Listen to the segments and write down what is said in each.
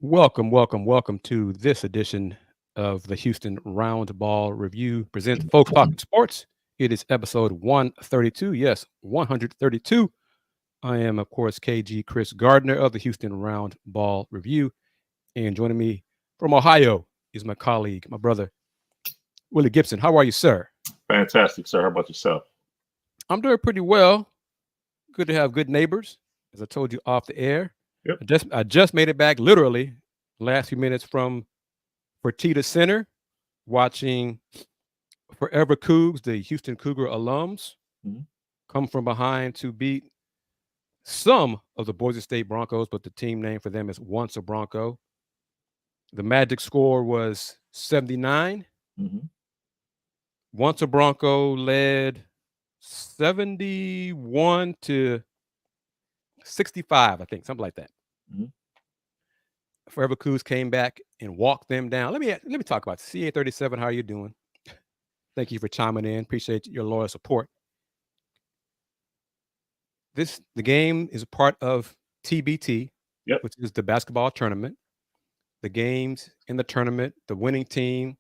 Welcome to this edition of the Houston Roundball Review presents Folks Talking Sports. It is episode 132. Yes, 132. I am, of course, KG Kris Gardner of the Houston Roundball Review. And joining me from Ohio is my colleague, my brother, Willy Gibson. How are you, sir? Fantastic, sir. How about yourself? I'm doing pretty well. Good to have good neighbors, as I told you off the air. Yep. I just made it back literally last few minutes from Fertitta Center, watching Forever Coogs, the Houston Cougar alums, come from behind to beat some of the Boise State Broncos, but the team name for them is Once a Bronco. The Magic score was 79. Once a Bronco led 71 to 65, I think, something like that. Forever Coogs came back and walked them down. Let me talk about CA37. How are you doing? Thank you for chiming in. Appreciate your loyal support. The game is a part of TBT, which is the basketball tournament. The games in the tournament, the winning team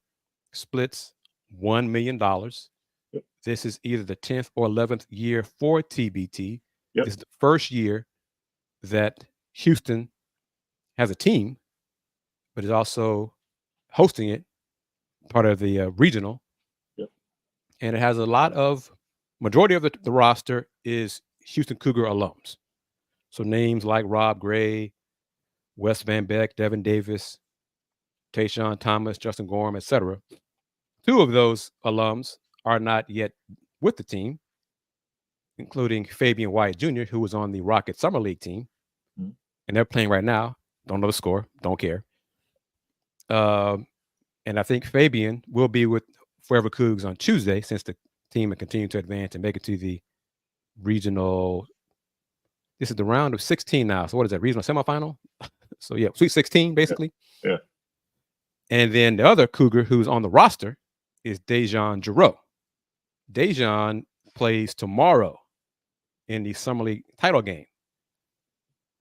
splits $1 million. This is either the 10th or 11th year for TBT. This is the first year that Houston has a team, but is also hosting it, part of the regional. And it has a lot of, majority of the roster is Houston Cougar alums. So names like Rob Gray, Wes Van Beck, Devin Davis, Tayshawn Thomas, Justin Gorham, etc. Two of those alums are not yet with the team, including Fabian White Jr., who was on the Rocket Summer League team. And they're playing right now. Don't know the score. Don't care. And I think Fabian will be with Forever Cougs on Tuesday, since the team will continue to advance and make it to the regional. This is the round of 16 now. So what is that, regional semifinal? So yeah, Sweet 16, basically. Yeah. And then the other Cougar who's on the roster is Dejan Giroux. Dejan plays tomorrow in the Summer League title game.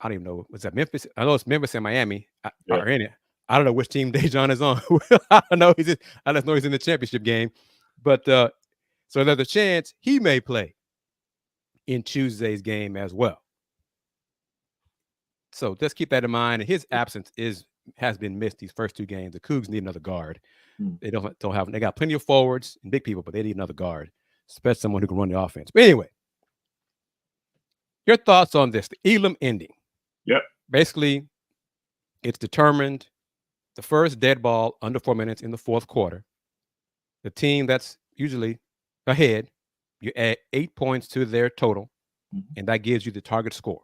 I don't even know. Was that Memphis? I know it's Memphis and Miami are in it. I don't know which team Dejan is on. I just know he's in the championship game. But so there's a chance he may play in Tuesday's game as well. So just keep that in mind. And his absence has been missed these first two games. The Cougs need another guard. They they got plenty of forwards and big people, but they need another guard, especially someone who can run the offense. But anyway, your thoughts on this, the Elam Ending. Basically, it's determined the first dead ball under 4 minutes in the fourth quarter. The team that's usually ahead, you add 8 points to their total, and that gives you the target score.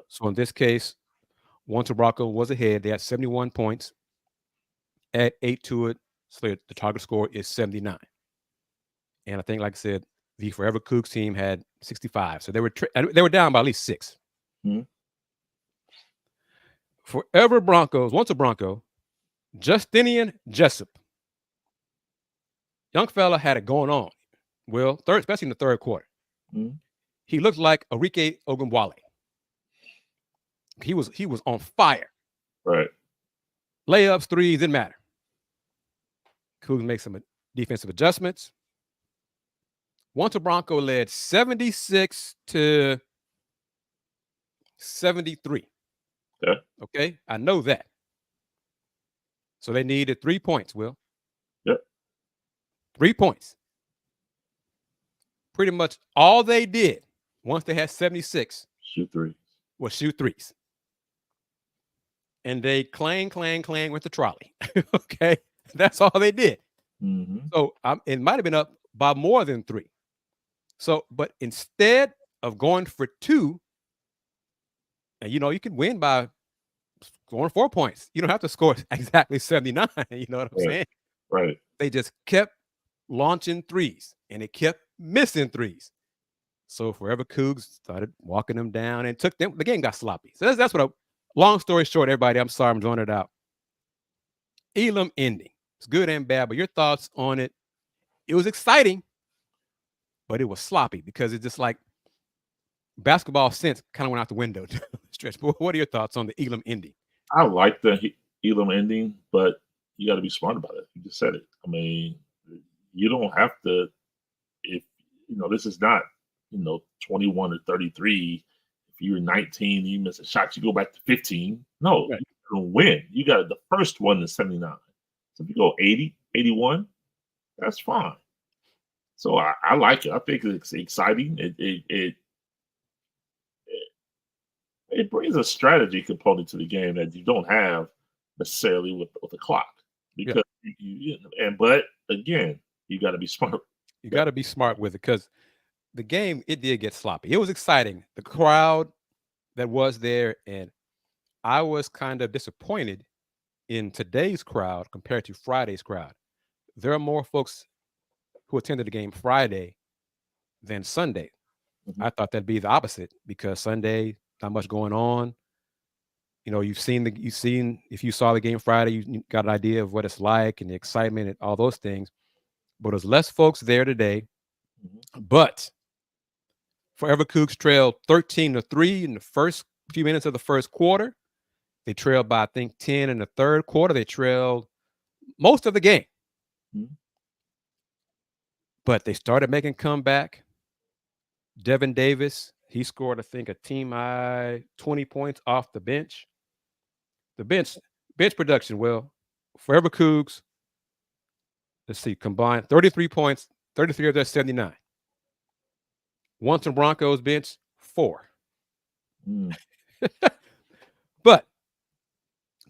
So in this case, Once a Bronco was ahead. They had 71 points. Add 8 to it, so the target score is 79. And I think, like I said, the Forever Cougs team had 65. So they were down by at least 6. Forever Broncos, Once a Bronco, Justinian Jessup. Young fella had it going on. Well, especially in the third quarter. He looked like Arike Ogunbowale. He was on fire. Right. Layups, threes, didn't matter. Cougs make some defensive adjustments. Once a Bronco led 76 to 73. Okay, I know that. So they needed 3 points, Will. 3 points. Pretty much all they did once they had 76 was shoot threes. And they clang with the trolley. Okay, that's all they did. So it might have been up by more than 3. So, but instead of going for 2, and you can win by scoring 4 points. You don't have to score exactly 79. You know what I'm saying? Right. They just kept launching threes, and it kept missing threes. So Forever Cougs started walking them down and took them. The game got sloppy. So that's what. Long story short, everybody, I'm sorry I'm drawing it out. Elam Ending. It's good and bad, but your thoughts on it? It was exciting, but it was sloppy because it's just like basketball sense kind of went out the window. Stretch. But what are your thoughts on the Elam Ending? I like the Elam Ending, but you got to be smart about it. You just said it. I mean, you don't have to. If this is not 21 or 33. If you're 19, you miss a shot, you go back to 15. No, Right. you're gonna win. You got the first one is 79. So if you go 80, 81, that's fine. So I like it. I think it's exciting. It brings a strategy component to the game that you don't have necessarily with the clock. Because but again, you got to be smart. You got to be smart with it because the game, it did get sloppy. It was exciting. The crowd that was there, and I was kind of disappointed in today's crowd compared to Friday's crowd. There are more folks who attended the game Friday than Sunday. Mhm. I thought that'd be the opposite because Sunday, not much going on. You've seen if you saw the game Friday, you got an idea of what it's like and the excitement and all those things. But there's less folks there today. Mhm. But Forever Coogs trailed 13-3 in the first few minutes of the first quarter. They trailed by, I think, 10 in the third quarter. They trailed most of the game. Mhm. But they started making comeback. Devin Davis, he scored, I think, a team high 20 points off the bench. The bench production, Forever Coogs, let's see, combined 33 points, 33 of their 79. Once Broncos bench, 4. Mm. But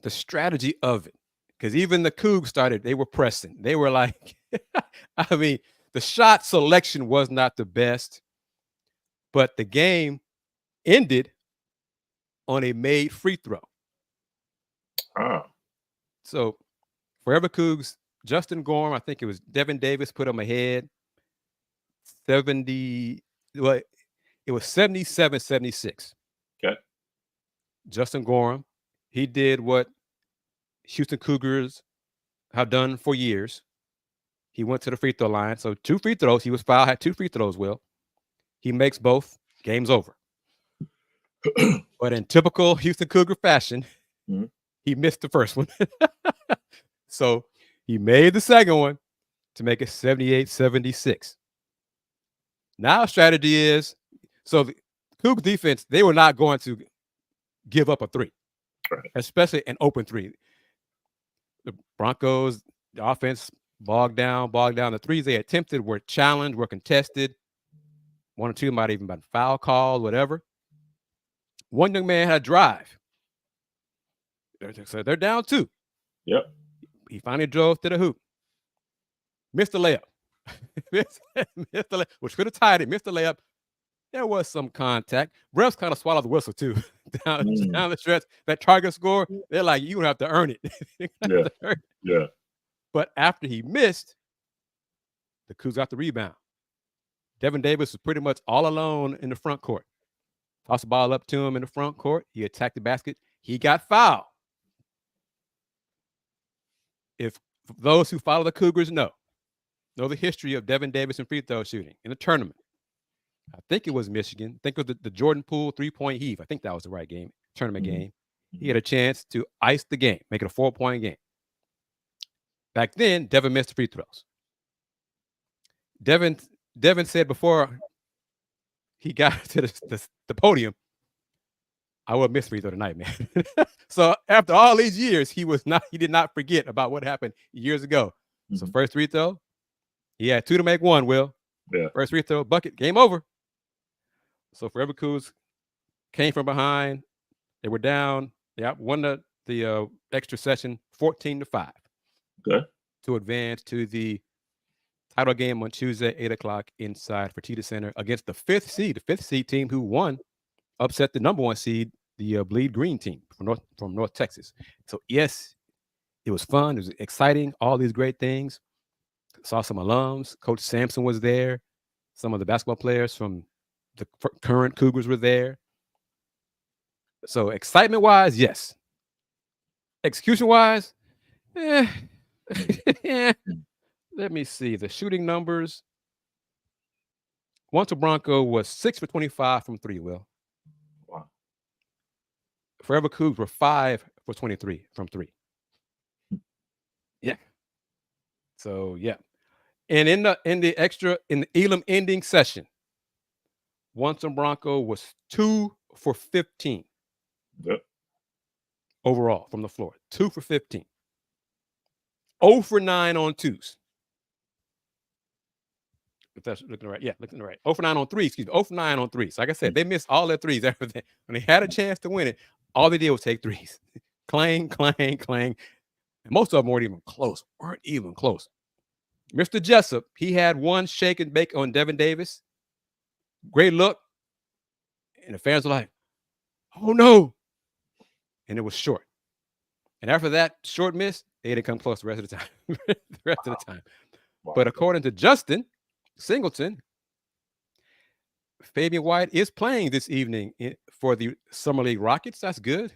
the strategy of it, because even the Cougs they were pressing. They were like, I mean, the shot selection was not the best, but the game ended on a made free throw. Ah. So Forever Cougs, Justin Gorham, I think it was Devin Davis put him ahead. 70, well, it was 77-76. Okay. Justin Gorham, he did what Houston Cougars have done for years. He went to the free throw line. So 2 free throws. He was fouled, had 2 free throws, He makes both. Game's over. But in typical Houston Cougar fashion, Mhm. he missed the first one. So he made the second one to make it 78-76. Now strategy is, so the Cougar defense, they were not going to give up a 3, Right. especially an open 3. The Broncos, the offense bogged down. The threes they attempted were challenged, were contested. 1 or 2 might even been foul called, whatever. One young man had a drive. So they're down 2. Yep. He finally drove to the hoop. Missed the layup. Missed the layup, which could have tied it. Missed the layup. There was some contact. Refs kind of swallowed the whistle too. down the stretch. That target score, they're like, you have to earn it. Yeah. But after he missed, the Cougs got the rebound. Devin Davis was pretty much all alone in the front court. Tossed the ball up to him in the front court. He attacked the basket. He got fouled. If those who follow the Cougars know the history of Devin Davis and free throw shooting in the tournament. I think it was Michigan. I think it was the Jordan Poole 3-point heave. I think that was the right tournament game. He had a chance to ice the game, make it a 4-point game. Back then, Devin missed the free throws. Devin said before he got to the podium, I will miss free throw tonight, man. So after all these years, he did not forget about what happened years ago. Mm-hmm. So first free throw, he had 2 to make 1, Yeah. First free throw, bucket, game over. So Forever Coogs came from behind. They were down. They won the extra session 14-5. Okay. To advance to the title game on Tuesday, 8 o'clock inside Fertitta Center against the 5th seed team who won, upset the number 1 seed, the Bleed Green team from North Texas. So yes, it was fun. It was exciting. All these great things. Saw some alums. Coach Sampson was there. Some of the basketball players from the current Cougars were there. So excitement-wise, yes. Execution-wise, Let me see. The shooting numbers. Once Bronco was 6 for 25 from 3, Will. Wow. Forever Cougs were 5 for 23 from 3. Yeah. So yeah. And in the Elam ending session, Onson Bronco was 2 for 15 Yep. overall from the floor. 2 for 15. 0 for 9 on twos. If that's looking right. Yeah, looking right. 0 for 9 on three, excuse me. 0 for 9 on threes. Like I said, they missed all their threes. Everything. When they had a chance to win it, all they did was take threes. Clang, clang, clang. And most of them weren't even close. Mr. Jessup, he had one shake and bake on Devin Davis. Great look. And the fans were like, oh no. And it was short. And after that short miss, they didn't come close the rest of the time. Wow. But according to Justin Singleton, Fabian White is playing this evening for the Summer League Rockets. That's good.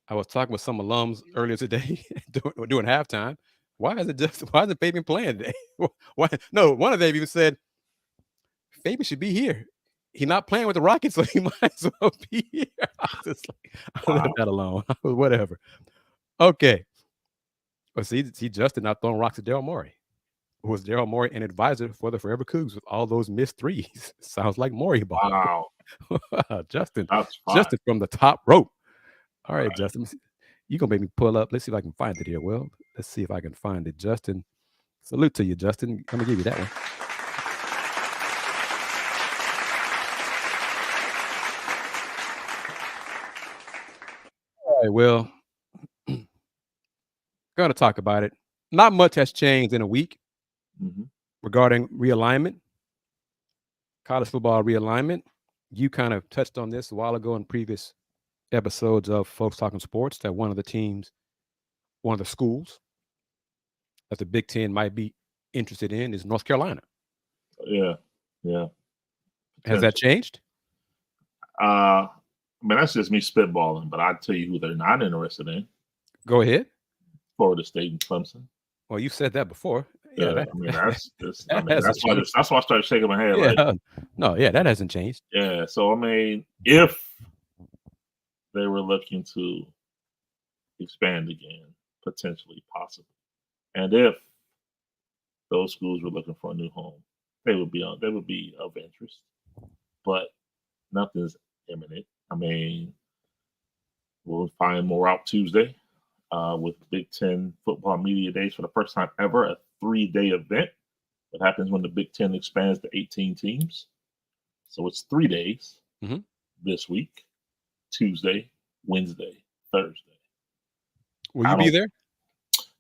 I was talking with some alums earlier today during halftime. Why isn't Fabian playing today? Why? No, one of them even said Fabian should be here. He's not playing with the Rockets, so he might as well be here. I was just like, I'll let that alone. Whatever. Okay. Well, see, Justin not throwing rocks at Daryl Morey. Was Daryl Morey an advisor for the Forever Coogs with all those missed threes? Sounds like Morey ball. Wow. Justin from the top rope. All right, Justin. You're going to make me pull up. Let's see if I can find it here. Well, let's see if I can find it. Justin, salute to you, Justin. I'm going to give you that one. All right, well, going to talk about it. Not much has changed in a week regarding realignment, college football realignment. You kind of touched on this a while ago in previous episodes of Folks Talking Sports, that one of the schools that the Big Ten might be interested in is North Carolina. Yeah. Has that changed? I mean, that's just me spitballing, but I'll tell you who they're not interested in. Go ahead. Florida State and Clemson. Well, you said that before. Yeah, that's why I started shaking my head. Yeah, that hasn't changed. Yeah, so I mean, if they were looking to expand again, potentially, possibly, and if those schools were looking for a new home, they would be of interest, but nothing's imminent. I mean, we'll find more out Tuesday with Big Ten Football Media Days for the first time ever, a 3-day event. What happens when the Big Ten expands to 18 teams? So it's 3 days this week: Tuesday, Wednesday, Thursday. Will you be there?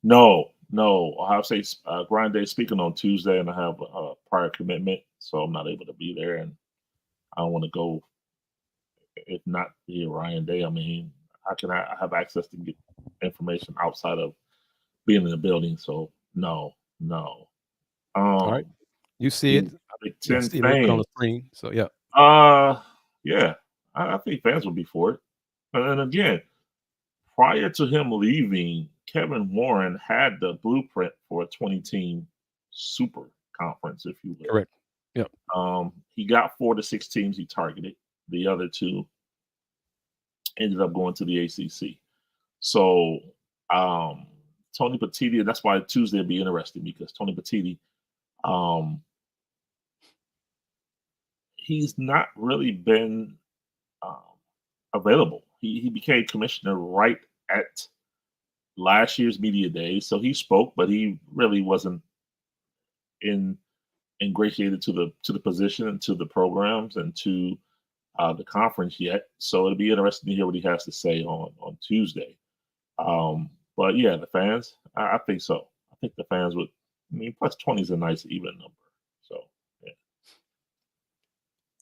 No. I'll have to say Grind Day speaking on Tuesday, and I have a prior commitment, so I'm not able to be there, and I don't want to go if not the Orion Day. I mean, I have access to get information outside of being in the building, so no. All right. You see it. Big Ten see it on the screen. So yeah. Yeah. I think fans will be for it. And again, prior to him leaving, Kevin Warren had the blueprint for a 20-team super conference, if you will. Correct. Yep. He got 4 to 6 teams he targeted. The other 2 ended up going to the ACC. So Tony Petitti, that's why Tuesday will be interesting, because Tony Petitti, he's not really been available. He became commissioner right at last year's media day, so he spoke, but he really wasn't ingratiated to the position and to the programs and to the conference yet. So it'll be interesting to hear what he has to say on Tuesday. But yeah, the fans, I think so. I think the fans would. I mean, plus 20 is a nice even number. So yeah.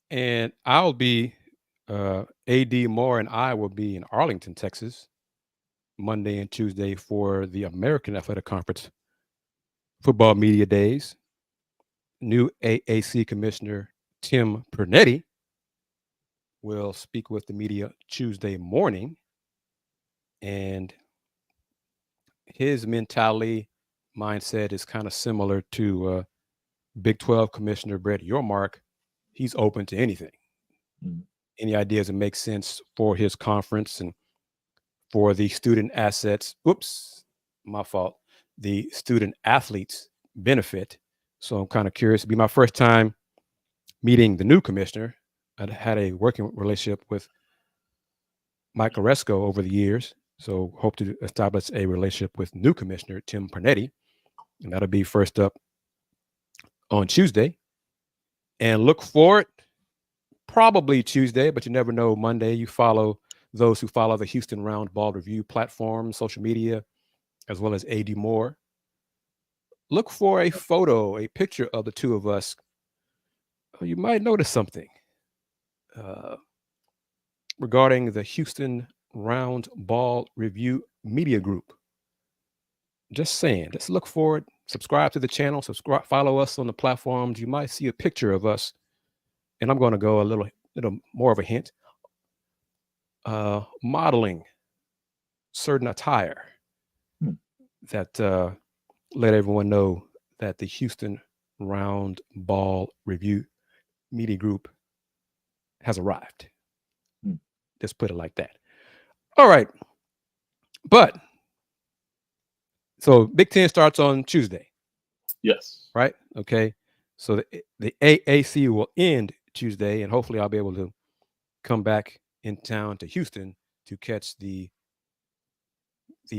And I'll be AD Moore and I will be in Arlington, Texas, Monday and Tuesday for the American Athletic Conference Football Media Days. New AAC Commissioner Tim Pernetti will speak with the media Tuesday morning, and his mindset is kind of similar to Big 12 Commissioner Brett Yormark. He's open to anything. Any ideas that make sense for his conference and for the student assets. Oops, my fault. the student athletes benefit. So I'm kind of curious. It'll be my first time meeting the new commissioner. I had a working relationship with Mike Oresco over the years. So hope to establish a relationship with new commissioner, Tim Pernetti. And that'll be first up on Tuesday. And look for it probably Tuesday, but you never know. Monday, you follow those who follow the Houston Roundball Review platform, social media, as well as AD Moore. Look for a photo, a picture of the two of us. Oh, you might notice something regarding the Houston Roundball Review Media Group. Just saying, just look for it. Subscribe to the channel. Subscribe, follow us on the platforms. You might see a picture of us, and I'm going to go a little more of a hint. Modeling certain attire that let everyone know that the Houston Roundball Review Media Group has arrived. Just put it like that. All right. But so Big Ten starts on Tuesday. Yes. Right. Okay. So the AAC will end Tuesday, and hopefully I'll be able to come back in town to Houston to catch the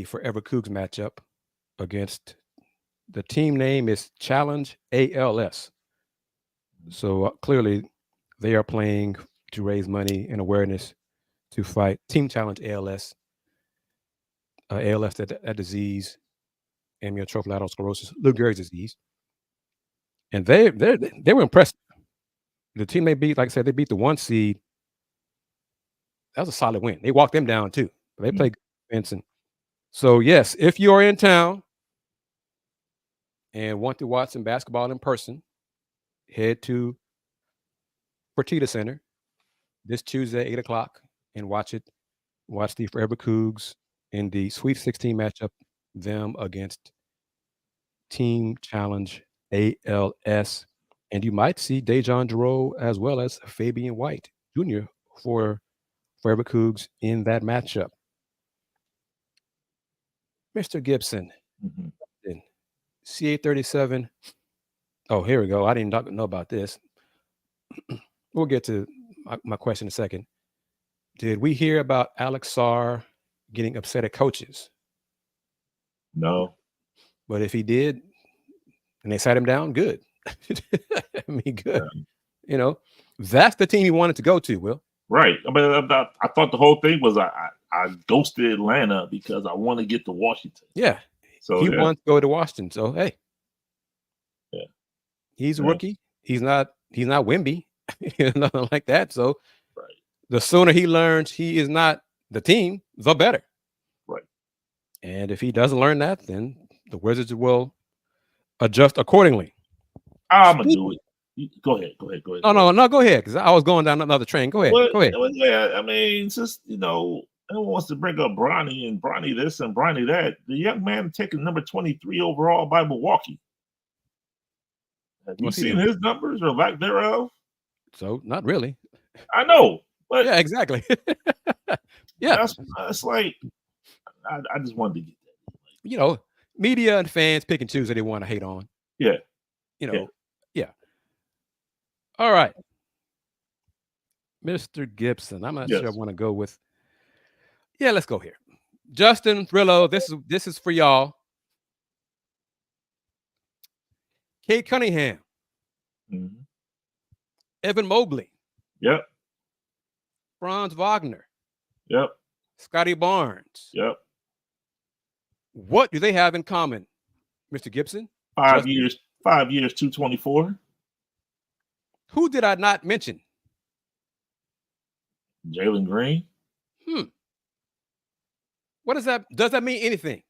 Forever Coogs matchup against the team name is Challenge ALS. So clearly they are playing to raise money and awareness to fight Team Challenge ALS. ALS, that disease, amyotrophic lateral sclerosis, Lou Gehrig's disease. And they were impressed. The team they beat, like I said, they beat the 1 seed. That was a solid win. They walked them down too. But they played defense. And so yes, if you are in town and want to watch some basketball in person, head to Fertitta Center this Tuesday, 8 o'clock, and watch it. Watch the Forever Coogs in the Sweet 16 matchup, them against Team Challenge ALS. And you might see Dejon Giroux as well as Fabian White Jr. for Forever Coogs in that matchup. Mr. Gibson, CA37. Oh, here we go. I didn't know about this. We'll get to my question in a second. Did we hear about Alex Sarr getting upset at coaches? No. But if he did, and they sat him down, good. I mean, good. Yeah. You know, that's the team he wanted to go to, Will. Right. I mean, I thought the whole thing was I ghosted Atlanta because I want to get to Washington. Yeah. So he wants to go to Washington. So hey. Yeah. He's a rookie. He's not Wemby. Nothing like that. So the sooner he learns he is not the team, the better. Right. And if he doesn't learn that, then the Wizards will adjust accordingly. I'm gonna do it. Go ahead. No, go ahead, because I was going down another train. Go ahead. Go ahead. Yeah, I mean, it's just, everyone wants to bring up Bronny and Bronny this and Bronny that. The young man taken number 23 overall by Milwaukee. Have you seen his numbers or lack thereof? So, not really. I know, but yeah, exactly. Yeah, that's like I just wanted to get that. Media and fans pick and choose that they want to hate on. Yeah. Yeah. All right. Mr. Gibson, I'm not sure I want to go with. Yeah, let's go here. Justin Thrillo, this is for y'all. Cade Cunningham. Evan Mobley. Yep. Franz Wagner. Yep. Scottie Barnes. Yep. What do they have in common, Mr. Gibson? 5 years, 224. Who did I not mention? Jalen Green. What is that? Does that mean anything?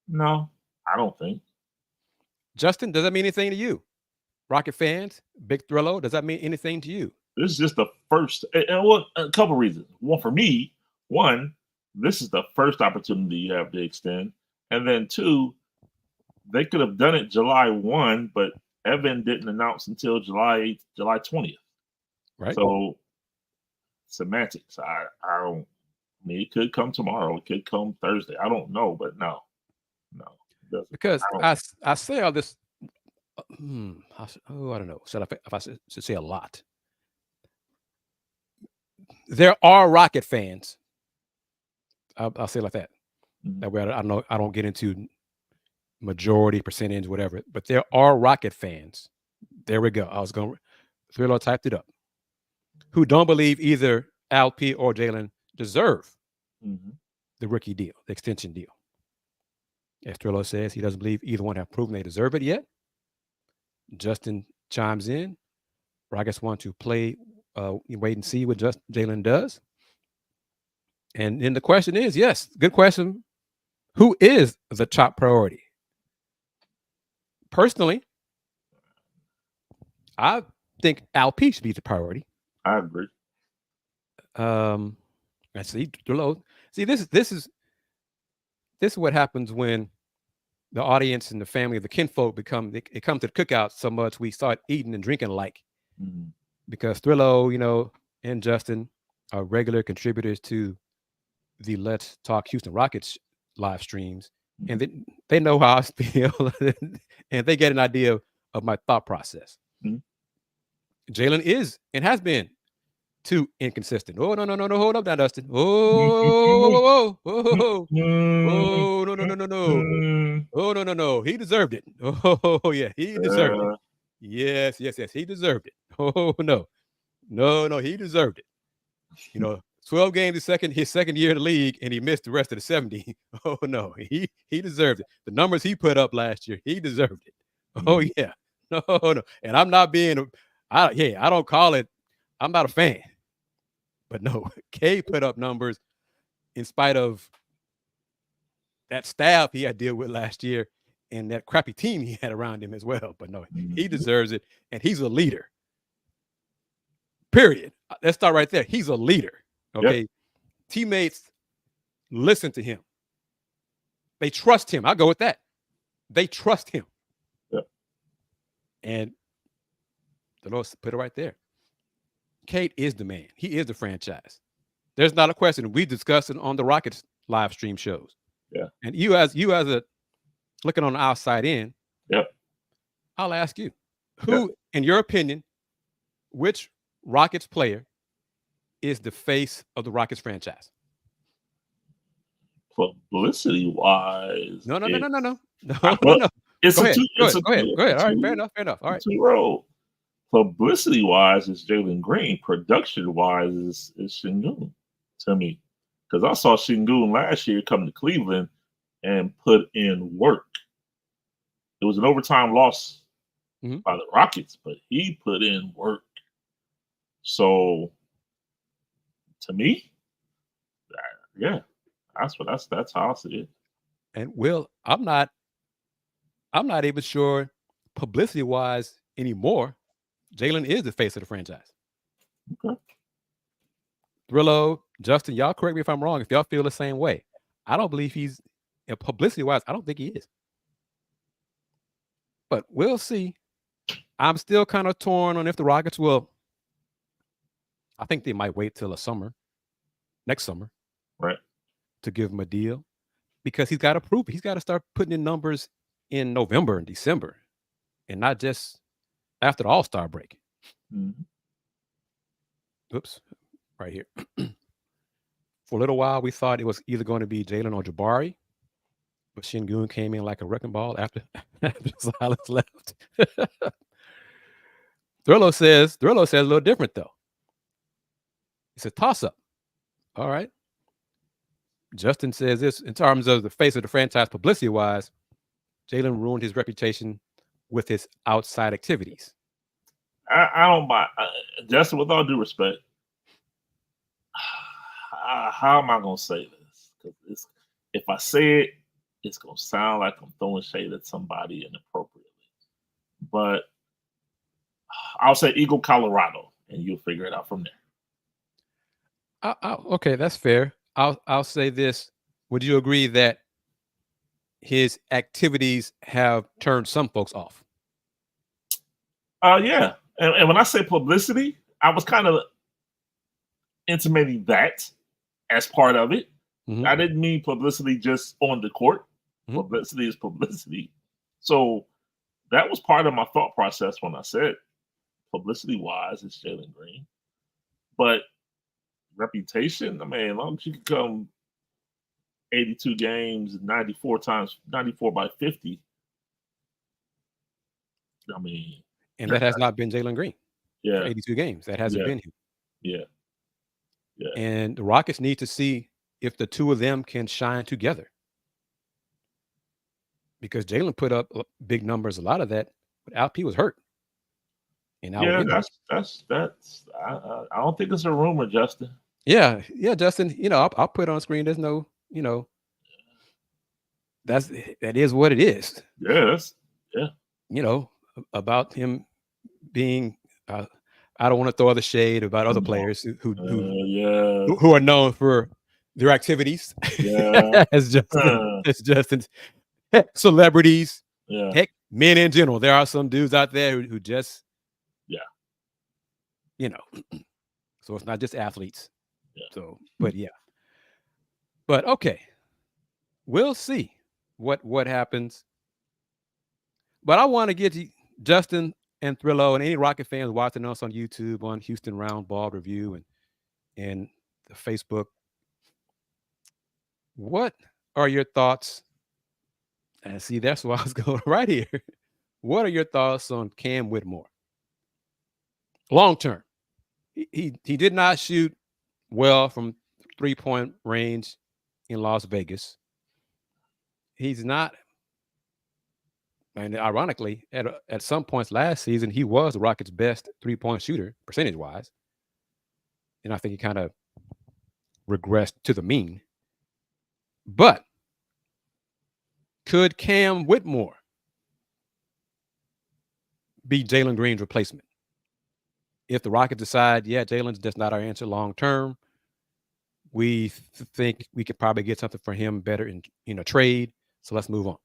No, I don't think. Justin, does that mean anything to you? Rocket fans, Big Thrillo, does that mean anything to you? This is just the first, and a couple reasons. One, for me, this is the first opportunity you have to extend. And then two, they could have done it July 1, but Evan didn't announce until July 20th. Right. So semantics. I don't. I mean, it could come tomorrow. It could come Thursday. I don't know, but no. Because I say all this. I don't know. If I should say a lot. There are Rocket fans. I'll say it like that. That way, I don't get into majority, percentage, whatever. But there are Rocket fans. There we go. I was going to Thriller typed it up. Who don't believe either Alp or Jalen deserve the rookie deal, the extension deal. As Thriller says, he doesn't believe either one have proven they deserve it yet. Justin chimes in. Rockets want to play, wait and see what Jalen does. And then the question is, yes, good question. Who is the top priority? Personally, I think Alp should be the priority. I agree. I see. See, this is what happens when the audience and the family of the kinfolk come to the cookout so much we start eating and drinking alike. Because Thrillo, and Justin are regular contributors to the Let's Talk Houston Rockets live streams, and they know how I feel, and they get an idea of my thought process. Jalen is and has been too inconsistent. Oh, no, hold up now, Dustin. Oh, no. He deserved it. Oh, yeah, he deserved it. Yes, he deserved it. Oh, no, he deserved it. 12 games his second year in the league, and he missed the rest of the 70. Oh, no, he deserved it. The numbers he put up last year, he deserved it. Oh, yeah. No. And I'm not I don't call it, I'm not a fan. But no, Cade put up numbers in spite of that staff he had to deal with last year and that crappy team he had around him as well. But no, he deserves it, and he's a leader. Period. Let's start right there. He's a leader. Okay. Yep. Teammates listen to him. They trust him. I'll go with that. They trust him. Yep. And the Lord put it right there. Cade is the man. He is the franchise. There's not a question. We discussed it on the Rockets live stream shows. Yeah. And you as a looking on the outside in, I'll ask you, who, in your opinion, which Rockets player is the face of the Rockets franchise? Publicity wise. No. Go ahead. All right, fair enough. All right. Road. Publicity wise is Jalen Green. Production wise is Şengün to me. Because I saw Şengün last year come to Cleveland and put in work. It was an overtime loss by the Rockets, but he put in work. So to me, that's how I see it. And Will, I'm not even sure publicity wise anymore. Jalen is the face of the franchise. Okay. Thrillo, Justin, y'all correct me if I'm wrong. If y'all feel the same way, I don't believe he's, publicity wise, I don't think he is. But we'll see. I'm still kind of torn on if the Rockets will. I think they might wait till next summer, right, to give him a deal, because he's got to prove it. He's got to start putting in numbers in November and December, and not just after the All-Star break. Oops, right here. For a little while, we thought it was either going to be Jalen or Jabari, but Şengün came in like a wrecking ball after Silas left. Thrillo says a little different though. It's a toss-up. All right. Justin says this in terms of the face of the franchise publicity-wise, Jalen ruined his reputation with his outside activities. I don't buy Justin, with all due respect. How am I going to say this? Because if I say it, it's going to sound like I'm throwing shade at somebody inappropriately. But I'll say Eagle, Colorado, and you'll figure it out from there. Okay, that's fair. I'll say this. Would you agree that his activities have turned some folks off? Yeah. And when I say publicity, I was kind of intimating that as part of it. I didn't mean publicity just on the court. Publicity is publicity. So that was part of my thought process when I said publicity-wise, it's Jalen Green. But reputation, I mean, as long as you can come 82 games, 94 by 50, I mean. And that has not been Jalen Green. Yeah. For 82 games. That hasn't been him. Yeah. Yeah. And the Rockets need to see if the two of them can shine together. Because Jalen put up big numbers, a lot of that, but Alp was hurt. And that's I don't think it's a rumor, Justin. Yeah, Justin. I'll put it on screen. There's no, that is what it is. Yes. Yeah. About him being. I don't want to throw other shade about other players who are known for their activities. Yeah. as Justin. Heck, celebrities. Yeah. Heck, men in general. There are some dudes out there who just. Yeah. So it's not just athletes. Yeah. So, but okay, we'll see what happens. But I want to get to Justin and Thrillo and any Rocket fans watching us on YouTube, on Houston Roundball Review and the Facebook. What are your thoughts? And see, that's why I was going right here. What are your thoughts on Cam Whitmore? Long term. He did not shoot well from 3-point range in Las Vegas. He's not, and ironically, at some points last season, he was the Rockets' best 3-point shooter, percentage-wise. And I think he kind of regressed to the mean. But could Cam Whitmore be Jalen Green's replacement? If the Rockets decide, Jalen's just not our answer long term, we think we could probably get something for him better in a trade. So let's move on.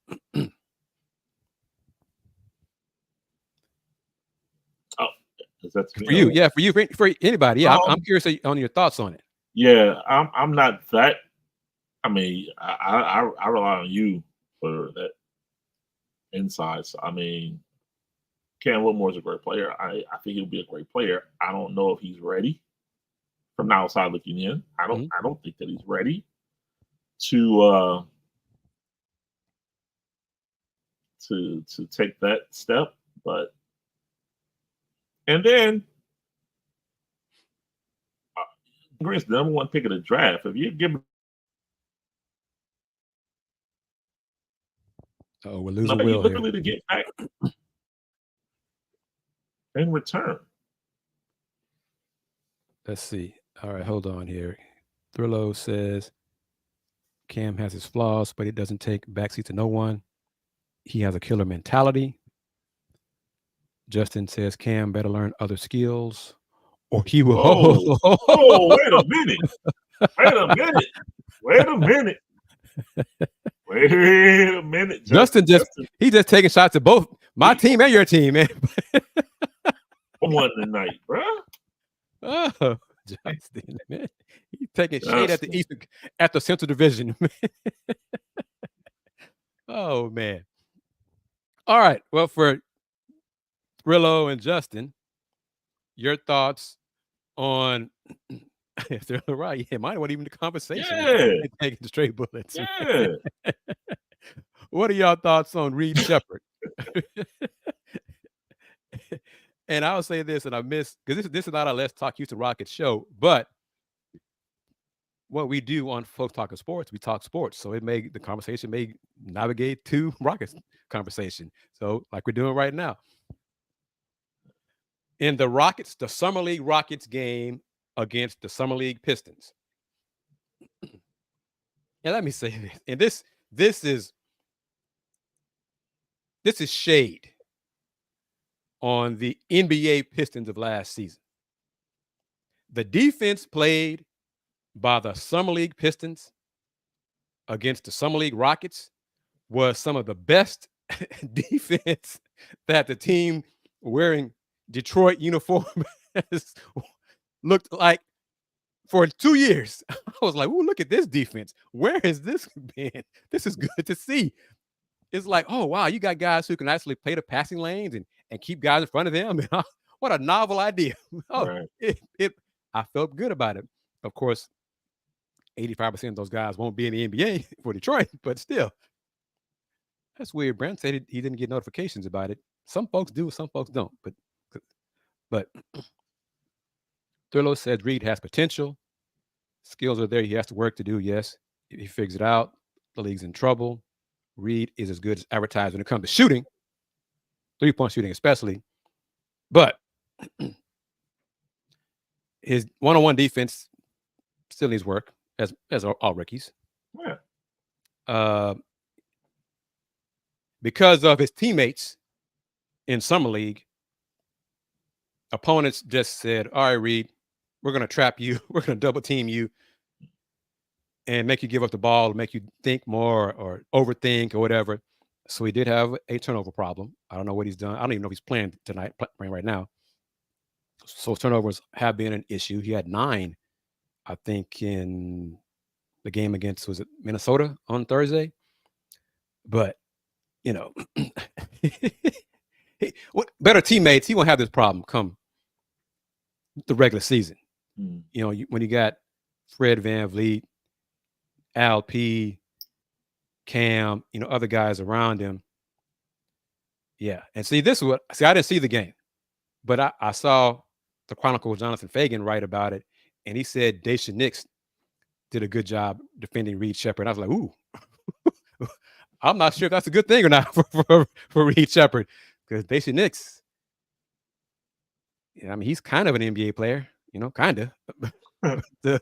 That's for you. Yeah, for you, for anybody. Yeah, I'm curious on your thoughts on it. Yeah, I'm not that. I mean, I rely on you for that insight. So, I mean, Cam Whitmore is a great player. I think he'll be a great player. I don't know if he's ready. From the outside looking in, I don't think that he's ready to take that step. But and then Green's the number one pick of the draft. If you give him, we're losing Will literally to get back in return. Let's see. All right, hold on here. Thrillo says Cam has his flaws, but he doesn't take backseat to no one. He has a killer mentality. Justin says Cam better learn other skills, or he will. Wait a minute! Wait a minute! Justin he's just taking shots at both my team and your team, man. One tonight, bro. Oh, Justin, man, he's taking shade at the Central Division. Oh man! All right. Well, for Thrillo and Justin, your thoughts on if they're right? Yeah, mine wasn't even the conversation. Yeah, taking the straight bullets. Yeah. What are y'all thoughts on Reed Sheppard? And I'll say this, and I miss because this is not a Let's Talk Houston Rockets show, but what we do on Folks Talking Sports, we talk sports. So the conversation may navigate to Rockets conversation. So like we're doing right now. In the Summer League Rockets game against the Summer League Pistons. And let me say this, and this is shade on the NBA Pistons of last season. The defense played by the Summer League Pistons against the Summer League Rockets was some of the best defense that the team wearing Detroit uniform looked like for 2 years. I was like, "Ooh, look at this defense. Where has this been? This is good to see." It's like, "Oh, wow, you got guys who can actually play the passing lanes and keep guys in front of them." What a novel idea. Oh, Right. I felt good about it. Of course, 85% of those guys won't be in the NBA for Detroit, but still. That's weird. Brent said he didn't get notifications about it. Some folks do, some folks don't. But Thurlow said Reed has potential. Skills are there. He has to work to do. Yes, if he figures it out, the league's in trouble. Reed is as good as advertised when it comes to shooting, 3-point shooting especially. But his one-on-one defense still needs work, as all rookies. Yeah. Because of his teammates in summer league, opponents just said, "All right, Reed, we're going to trap you. We're going to double team you and make you give up the ball, make you think more or overthink or whatever." So he did have a turnover problem. I don't know what he's done. I don't even know if he's playing tonight, playing right now. So turnovers have been an issue. He had 9, I think, in the game against, was it Minnesota on Thursday? But, you know, better teammates, he won't have this problem come the regular season. You know, when you got Fred VanVleet, Al P, Cam, you know, other guys around him. Yeah. And see, I didn't see the game, but I saw the Chronicle Jonathan Fagan write about it, and he said Daisha Nix did a good job defending Reed Sheppard. I was like, ooh, I'm not sure if that's a good thing or not for Reed Sheppard, because Daisha Nix, I mean, he's kind of an NBA player, you know, kind of. But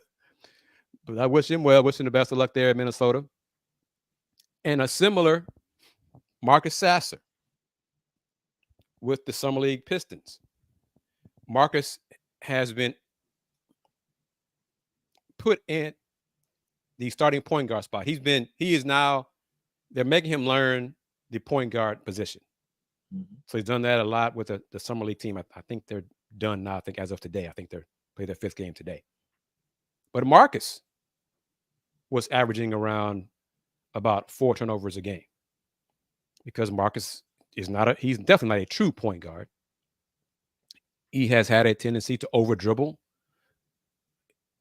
I wish him well, wish him the best of luck there in Minnesota. And a similar Marcus Sasser with the Summer League Pistons. Marcus has been put in the starting point guard spot. They're making him learn the point guard position. So he's done that a lot with the Summer League team. I think they're done now. I think as of today, I think they're playing their 5th game today. But Marcus was averaging around about 4 turnovers a game, because Marcus is he's definitely not a true point guard. He has had a tendency to over dribble.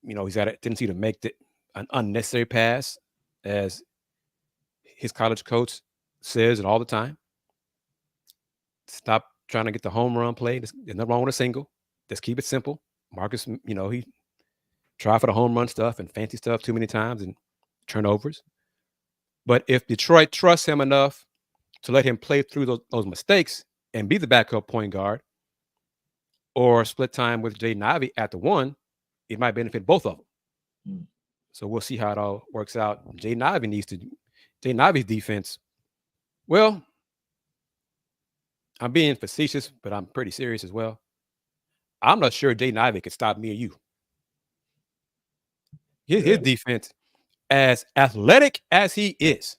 You know, he's had a tendency to make an unnecessary pass, as his college coach says it all the time. Stop trying to get the home run play. There's nothing wrong with a single. Just keep it simple. Marcus, you know, he tried for the home run stuff and fancy stuff too many times and turnovers. But if Detroit trusts him enough to let him play through those mistakes and be the backup point guard, or split time with Jaden Ivey at the 1, it might benefit both of them. So we'll see how it all works out. Jaden Ivey's defense, well, I'm being facetious, but I'm pretty serious as well. I'm not sure Jaden Ivey could stop me or you. His defense, as athletic as he is,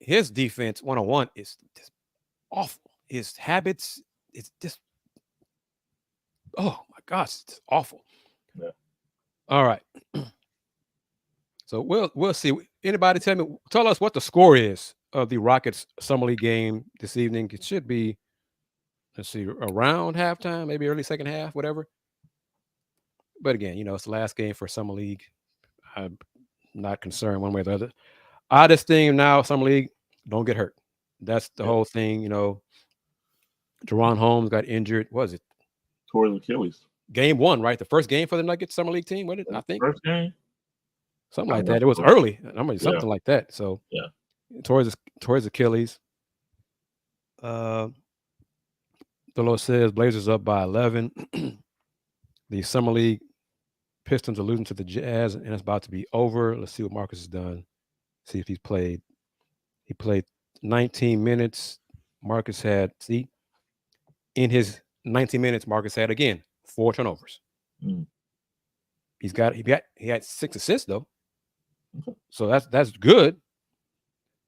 his defense one-on-one is just awful. His habits, it's just, oh my gosh, it's awful. Yeah. All right. So we'll see. Anybody tell us what the score is of the Rockets Summer League game this evening? It should be, let's see, around halftime, maybe early second half, whatever. But again, you know, it's the last game for Summer League. I'm not concerned one way or the other. Oddest thing now, Summer League, don't get hurt. That's the whole thing, you know. Deron Holmes got injured. What was it? Tore his Achilles. Game 1, right? The first game for the Nuggets Summer League team. What did I think? First game? Something like that. It was early. I mean, something like that. So yeah, tore his Achilles. The Lord says Blazers up by 11. The Summer League Pistons are losing to the Jazz, and it's about to be over. Let's see what Marcus has done. See if he's played. He played 19 minutes. Marcus had, in his 19 minutes, Marcus had, again, 4 turnovers. He had 6 assists though. So that's good.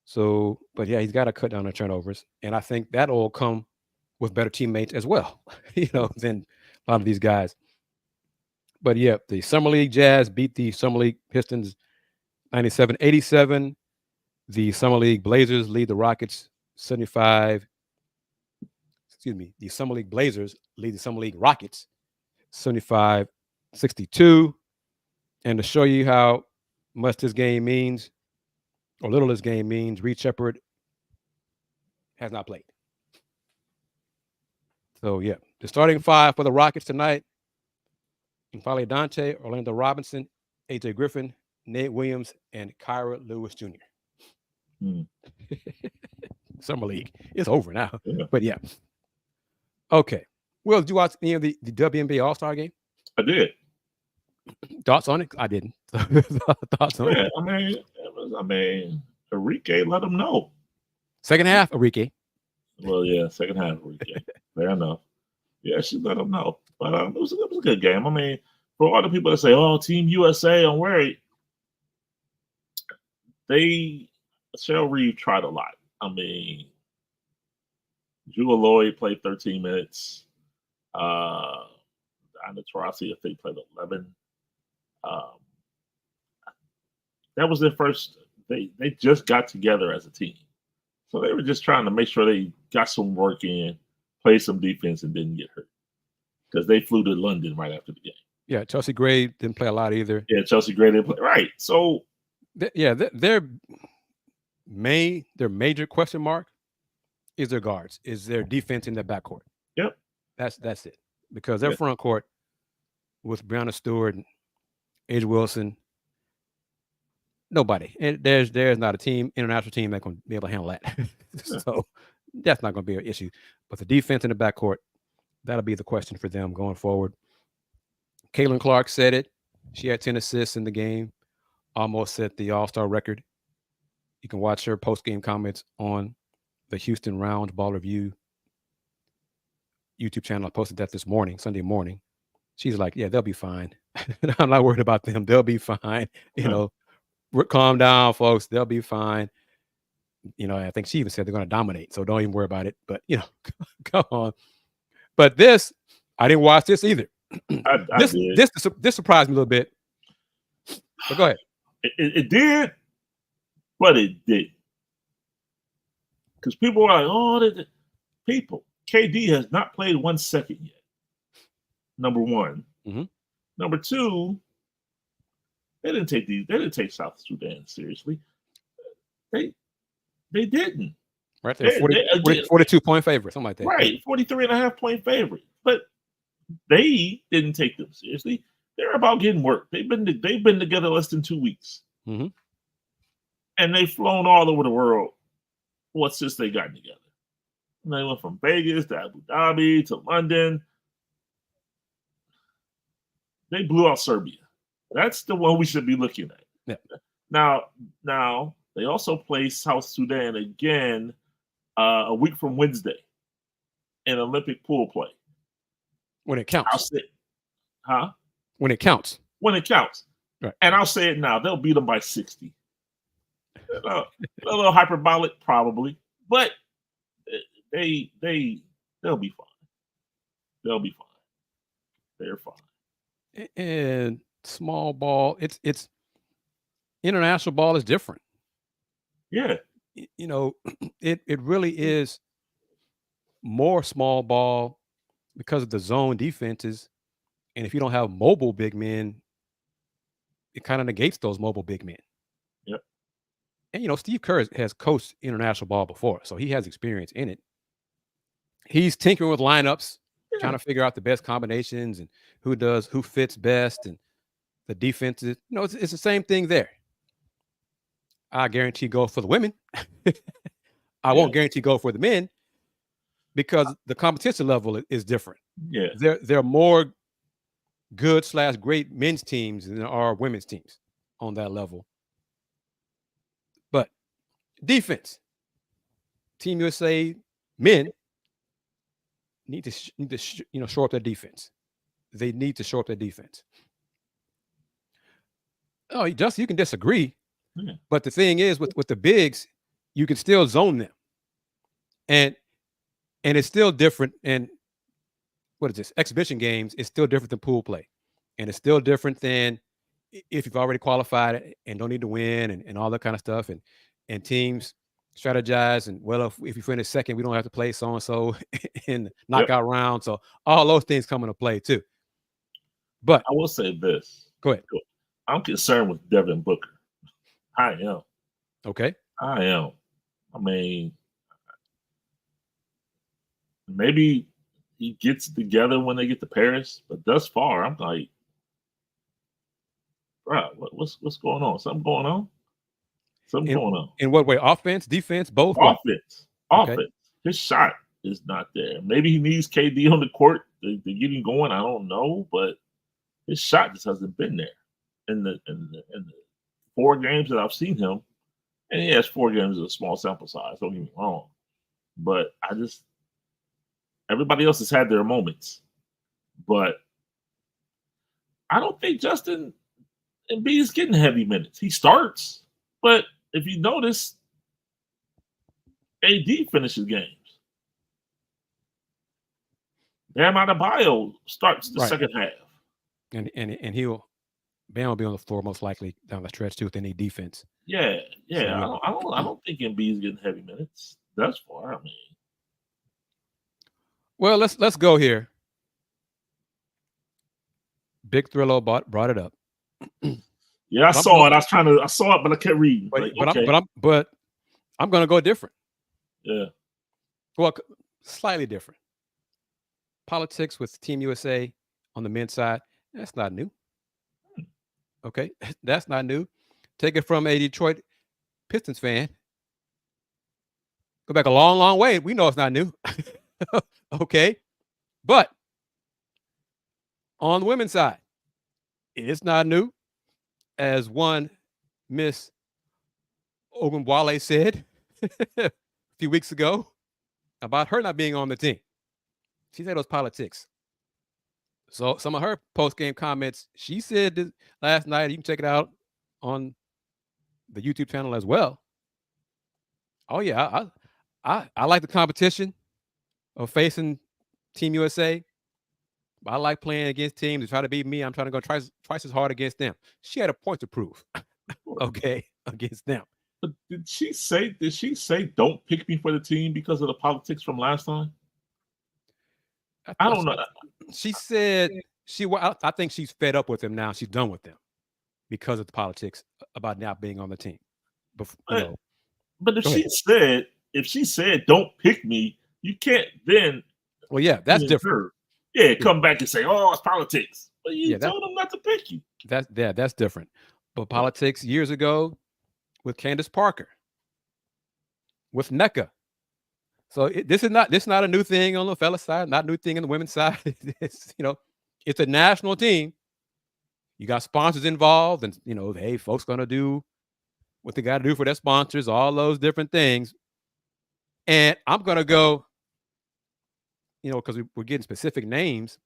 So, but yeah, he's got to cut down the turnovers. And I think that'll come with better teammates as well, you know, than a lot of these guys. But yeah, the Summer League Jazz beat the Summer League Pistons 97-87. The Summer League Blazers lead the Rockets 75. Excuse me. The Summer League Blazers lead the Summer League Rockets 75-62. And to show you how much this game means, or little this game means, Reed Sheppard has not played. So, yeah, the starting five for the Rockets tonight: N'Faly Dante, Orlando Robinson, AJ Griffin, Nate Williams, and Kyra Lewis Jr. Summer League. It's over now. Yeah. But, yeah. Okay. Well, did you watch any of the WNBA All-Star game? I did. Thoughts on it? I didn't. Thoughts on it? I mean, Arike let them know. Second half, Arike. Well, yeah, second half, Arike. Fair enough. Yeah, she let them know. But it was a good game. I mean, for all the people that say, "Oh, Team USA," I'm worried. Cheryl Reeve tried a lot. I mean, Jewel Lloyd played 13 minutes. Anna Taurasi, I think, played 11. That was their first. They just got together as a team, so they were just trying to make sure they got some work in, played some defense, and didn't get hurt because they flew to London right after the game. Yeah, Chelsea Gray didn't play a lot either. Yeah, Chelsea Gray didn't play. Right, so their major question mark is their guards, is their defense in their backcourt. Yep, that's it, because their front court with Brianna Stewart and A'ja Wilson. Nobody. And there's not a international team that can be able to handle that. So that's not going to be an issue. But the defense in the backcourt, that'll be the question for them going forward. Caitlin Clark said it. She had 10 assists in the game, almost set the All-Star record. You can watch her post-game comments on the Houston Roundball Review YouTube channel. I posted that this morning, Sunday morning. She's like, yeah, they'll be fine. I'm not worried about them. They'll be fine. Calm down, folks. They'll be fine. I think she even said they're going to dominate, so don't even worry about it. But, come on. But this, I didn't watch this either. This surprised me a little bit. But go ahead. It did, but it did. Because people are like, KD has not played 1 second yet. Number one. Mm-hmm. Number two, they didn't take South Sudan seriously. They didn't. Right there, 42-point favorite, something like that. Right, 43.5-point favorite. But they didn't take them seriously. They're about getting work. They've been together less than 2 weeks. Mm-hmm. And they've flown all over the world since they got together. And they went from Vegas to Abu Dhabi to London. They blew out Serbia. That's the one we should be looking at. Yeah. Now they also play South Sudan again a week from Wednesday in Olympic pool play. When it counts. When it counts. Right. And I'll say it now. They'll beat them by 60. A little hyperbolic, probably, but they'll be fine. They'll be fine. They're fine. And small ball, it's international ball is different. Yeah. It really is more small ball because of the zone defenses. And if you don't have mobile big men, it kind of negates those mobile big men. Yep. And, Steve Kerr has coached international ball before, so he has experience in it. He's tinkering with lineups, trying to figure out the best combinations and who fits best, and the defenses. It's the same thing there. I guarantee goal for the women. I won't guarantee goal for the men because the competition level is different. Yeah. There are more good/great men's teams than there are women's teams on that level. But defense, Team USA men need to shore up their defense. They need to shore up their defense. Oh, Justin, you can disagree, but the thing is, with the bigs, you can still zone them, and it's still different. And what is this? Exhibition games is still different than pool play. And it's still different than if you've already qualified and don't need to win and all that kind of stuff. And teams strategize. And, well, if you finish second, we don't have to play so-and-so in knockout round. So all those things come into play too. But I will say this. Go ahead. I'm concerned with Devin Booker. I am. Okay. I am. I mean, maybe he gets it together when they get to Paris, but thus far, I'm like, bro, what's going on? Something going on? Something going on. In what way? Offense, defense, both? Offense. Okay. Offense. His shot is not there. Maybe he needs KD on the court to get him going. I don't know, but his shot just hasn't been there in the 4 games that I've seen him. And yes, 4 games is a small sample size. Don't get me wrong, but everybody else has had their moments, but I don't think Justin Embiid is getting heavy minutes. He starts, but if you notice, AD finishes games. Bam Adebayo starts the second half, and Bam will be on the floor most likely down the stretch too if they need defense. Yeah. So, I don't think Embiid is getting heavy minutes. That's far. I mean, well, let's go here. Big Thrillo brought it up. Yeah, I saw it. I saw it, but I kept reading. But I'm going to go different. Yeah. Well, slightly different. Politics with Team USA on the men's side, that's not new. Okay, that's not new. Take it from a Detroit Pistons fan. Go back a long, long way. We know it's not new. Okay, but on the women's side, it's not new. As one Miss Ogunbowale said a few weeks ago about her not being on the team. She said it was politics. So some of her post-game comments, she said last night, you can check it out on the YouTube channel as well. Oh yeah, I like the competition of facing Team USA. I like playing against teams that try to beat me. I'm trying to go twice as hard against them. She had a point to prove. Okay, against them. But did she say don't pick me for the team because of the politics from last time? I don't know. She said I think she's fed up with them now. She's done with them because of the politics about not being on the team. But if she said don't pick me, you can't then. Well, yeah, that's different. Come back and say, oh, it's politics. But you told them not to pick you. That's different. But politics years ago with Candace Parker, with NECA. So this is not a new thing on the fella side, not a new thing on the women's side. It's a national team. You got sponsors involved, and hey, folks gonna do what they got to do for their sponsors, all those different things. And I'm gonna go, because we're getting specific names.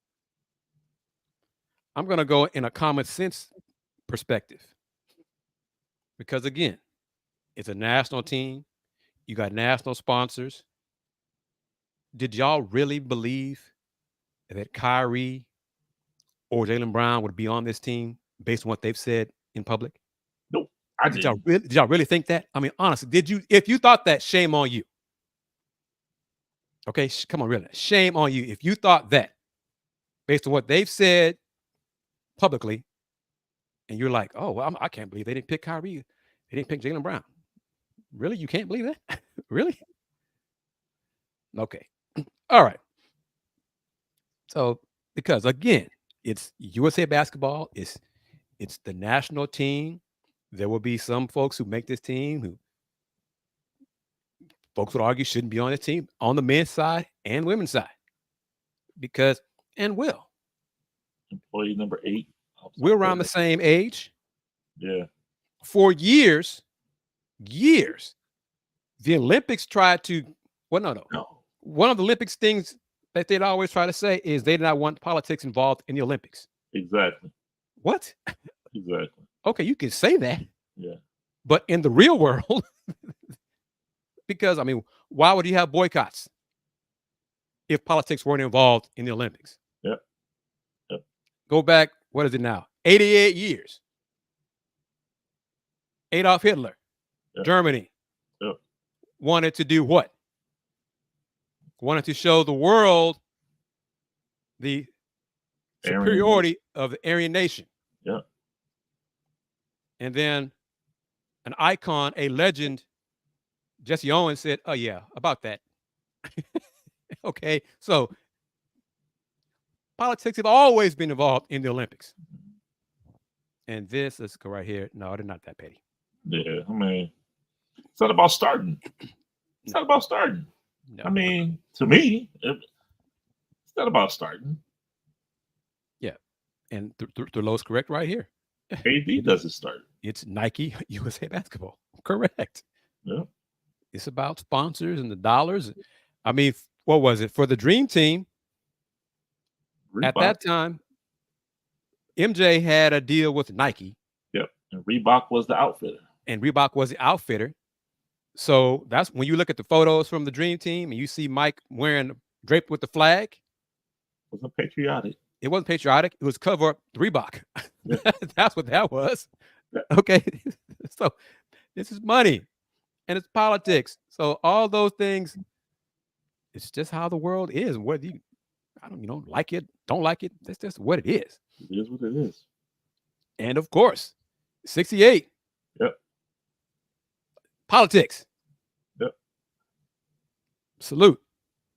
I'm gonna go in a common sense perspective, because again, it's a national team. You got national sponsors. Did y'all really believe that Kyrie or Jalen Brown would be on this team based on what they've said in public? Nope. Did y'all really think that? I mean, honestly, did you? If you thought that, shame on you. Okay, come on, really, shame on you if you thought that based on what they've said publicly, and you're like, oh, well, I can't believe they didn't pick Kyrie. They didn't pick Jalen Brown. Really, you can't believe that? Really? Okay. All right. So, because again, it's USA basketball. It's the national team. There will be some folks who make this team who folks would argue shouldn't be on this team on the men's side and women's side. Because, and Will. Employee number 8. We're around the same age. Yeah. For years, the Olympics tried to, no. One of the Olympics things that they'd always try to say is they did not want politics involved in the Olympics. Exactly. What? Exactly. Okay, you can say that. Yeah. But in the real world, because, I mean, why would you have boycotts if politics weren't involved in the Olympics? Yep. Go back what is it now? 88 years. Adolf Hitler, Germany, wanted to do what? Wanted to show the world the superiority of the Aryan nation. Yeah. And then an icon, a legend, Jesse Owens said, oh, yeah, about that. Okay, so politics have always been involved in the Olympics. And this, let's go right here. No, they're not that petty. Yeah, I mean, it's not about starting. It's not about starting. No. I mean, to me, it's not about starting. Yeah, and Thurlow's correct right here. AD doesn't start. It's Nike USA Basketball. Correct. Yeah. It's about sponsors and the dollars. I mean, what was it? For the Dream Team, Reebok. At that time, MJ had a deal with Nike. Yep. And Reebok was the outfitter. So that's when you look at the photos from the Dream Team and you see Mike wearing draped with the flag. It wasn't patriotic. It wasn't patriotic. It was cover up Reebok. Yeah. That's what that was. Yeah. Okay. So this is money and it's politics. So all those things, it's just how the world is. Whether you, like it, don't like it, that's just what it is. It is what it is. And of course, 68. Yep. Politics. Yep. Salute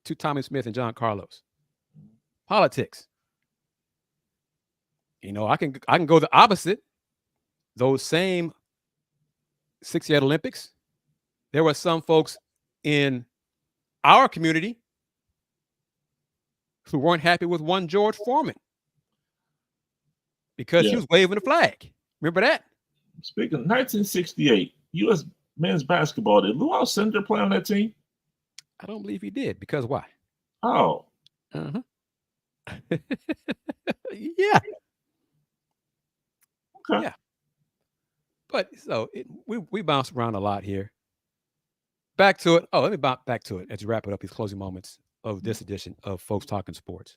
to Tommy Smith and John Carlos. Politics. I can go the opposite. Those same 68 Olympics, there were some folks in our community who weren't happy with one George Foreman because he was waving the flag. Remember that? Speaking of 1968, U.S. men's basketball, did Lou Alcindor play on that team? I don't believe he did. Because why? Oh. Uh-huh. Yeah. Okay. Yeah. But so we bounce around a lot here. Back to it. Oh, let me bounce back to it as you wrap it up, these closing moments of this edition of Folks Talking Sports.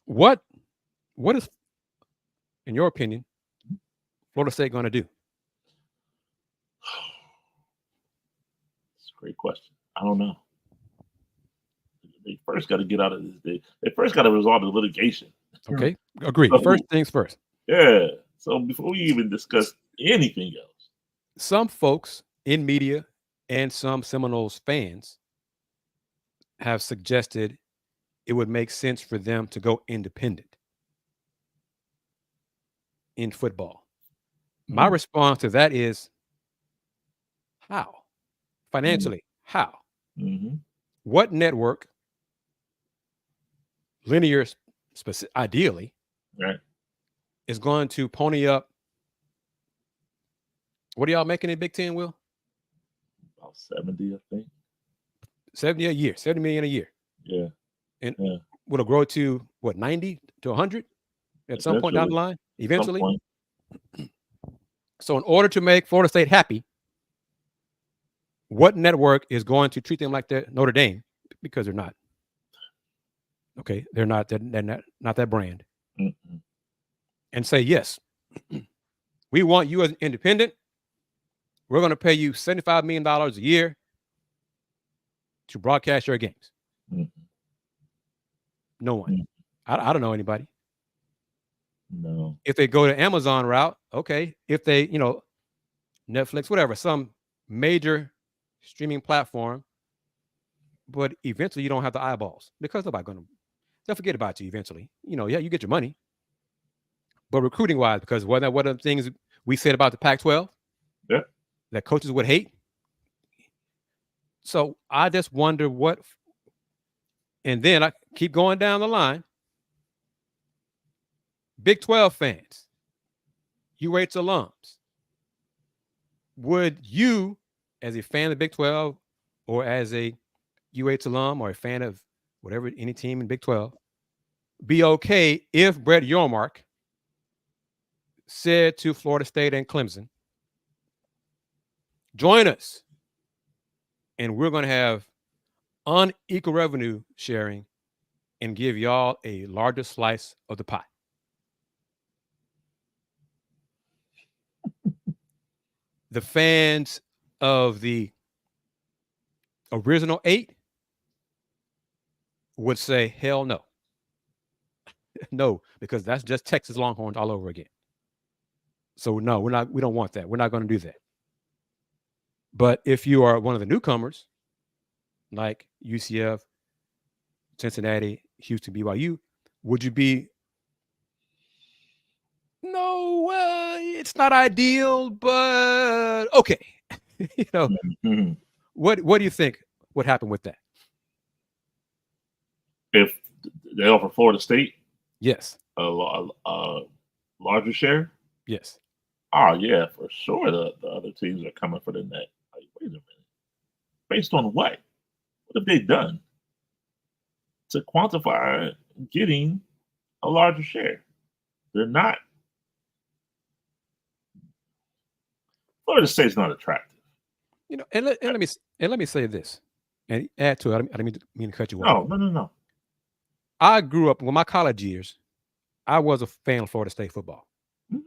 What is, in your opinion, Florida State going to do? It's a great question. I don't know. They first got to get out of this. They first got to resolve the litigation. Okay, agree. First things first. Yeah. So before we even discuss anything else, some folks in media and some Seminoles fans have suggested it would make sense for them to go independent in football. Mm-hmm. My response to that is, how? Financially, how? Mm-hmm. What network, linear ideally, right, is going to pony up? What are y'all making in Big Ten, Will? About 70, I think. 70 a year, 70 million a year. Yeah. And will it grow to what, 90 to 100 at some point down the line? Eventually. So in order to make Florida State happy, what network is going to treat them like they're Notre Dame? Because they're not. Okay, they're not that brand. Mm-hmm. And say, yes, we want you as an independent. We're going to pay you $75 million a year to broadcast your games. Mm-hmm. No one. Mm-hmm. I don't know anybody. No. If they go to Amazon route, okay. If they, Netflix, whatever, some major streaming platform, but eventually you don't have the eyeballs because they'll forget about you eventually. You get your money. But recruiting wise, because what are the things we said about the Pac-12? Yeah. That coaches would hate. So I just wonder what, and then I keep going down the line. Big 12 fans, UH alums, would you, as a fan of the Big 12 or as a UH alum or a fan of whatever, any team in Big 12, be okay if Brett Yormark said to Florida State and Clemson, join us, and we're going to have unequal revenue sharing and give y'all a larger slice of the pie? the fans of the original 8 would say, hell no. No, because that's just Texas Longhorns all over again. So no, we don't want that. We're not going to do that. But if you are one of the newcomers, like UCF, Cincinnati, Houston, BYU, would you be, no, it's not ideal, but okay. What do you think would happen with that? If they offer Florida State, yes, a larger share, yes. Oh yeah, for sure. The other teams are coming for the net. Like, wait a minute. Based on what? What have they done to quantify getting a larger share? They're not. Florida State's not attractive. And let me say this, and add to it. I didn't mean to cut you off. No. I grew up, my college years, I was a fan of Florida State football. Mm-hmm.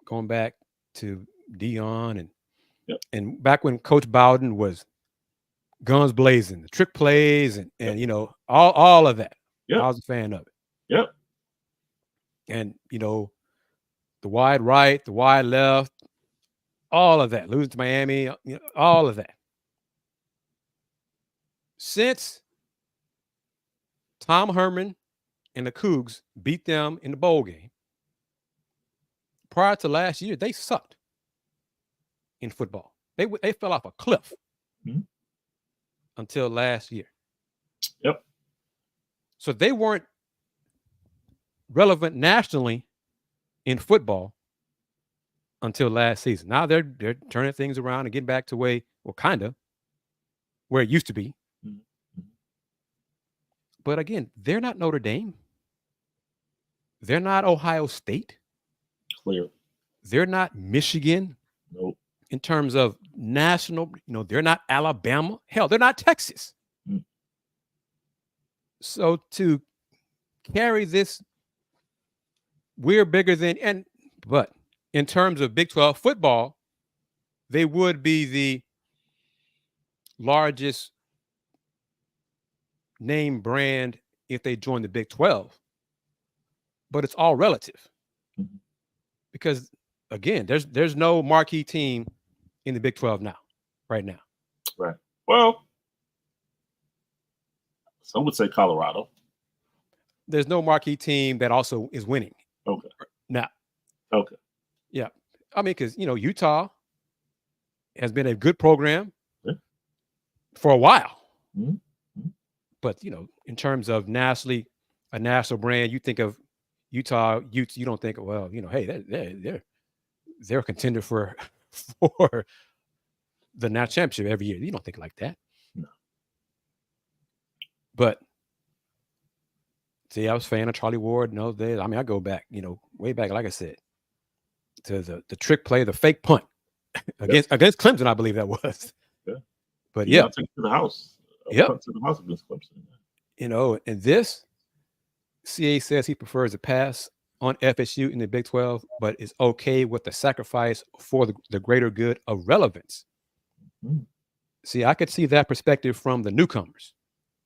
Going back to Dion and back when Coach Bowden was guns blazing, the trick plays and all of that. Yep. I was a fan of it. Yep. And the wide right, the wide left, all of that, losing to Miami, all of that. Since Tom Herman and the Coogs beat them in the bowl game, prior to last year, they sucked in football. They fell off a cliff until last year. Yep. So they weren't relevant nationally in football until last season. Now they're turning things around and getting back to where it used to be. Mm-hmm. But again, they're not Notre Dame. They're not Ohio State. Clear. They're not Michigan. Nope. In terms of national, they're not Alabama. Hell, they're not Texas. Mm. So to carry this, we're bigger than, but in terms of Big 12 football, they would be the largest name brand if they join the Big 12. But it's all relative. Mm-hmm. Because again, there's no marquee team in the Big 12 right now. Right. Well, some would say Colorado. There's no marquee team that also is winning. Okay. Now. Okay. Yeah. I mean, because, Utah has been a good program for a while. Mm-hmm. But, in terms of a national brand, you think of Utah, you don't think, well, hey, they're a contender for the national championship every year. You don't think like that. No. But see, I was a fan of Charlie Ward in those days. I mean, I go back, way back, like I said, to the trick play, the fake punt against Clemson, I believe that was. Yeah. But took it to the house. Yep. To the house against Clemson. And this, CA says he prefers a pass on FSU in the Big 12, but is okay with the sacrifice for the greater good of relevance. Mm-hmm. See, I could see that perspective from the newcomers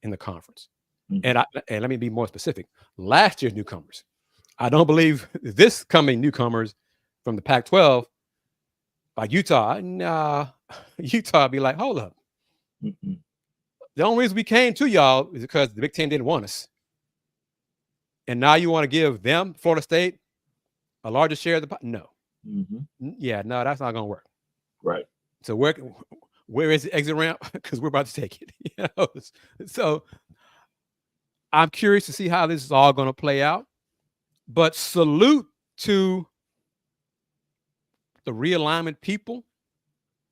in the conference. Mm-hmm. And let me be more specific. Last year's newcomers. I don't believe this coming newcomers from the Pac-12, like Utah. Nah, Utah be like, hold up. Mm-hmm. The only reason we came to y'all is because the Big Ten didn't want us. And now you want to give them, Florida State, a larger share of the no. Mm-hmm. Yeah, no, that's not going to work. Right. So where is the exit ramp? Because we're about to take it. So I'm curious to see how this is all going to play out. But salute to the realignment people.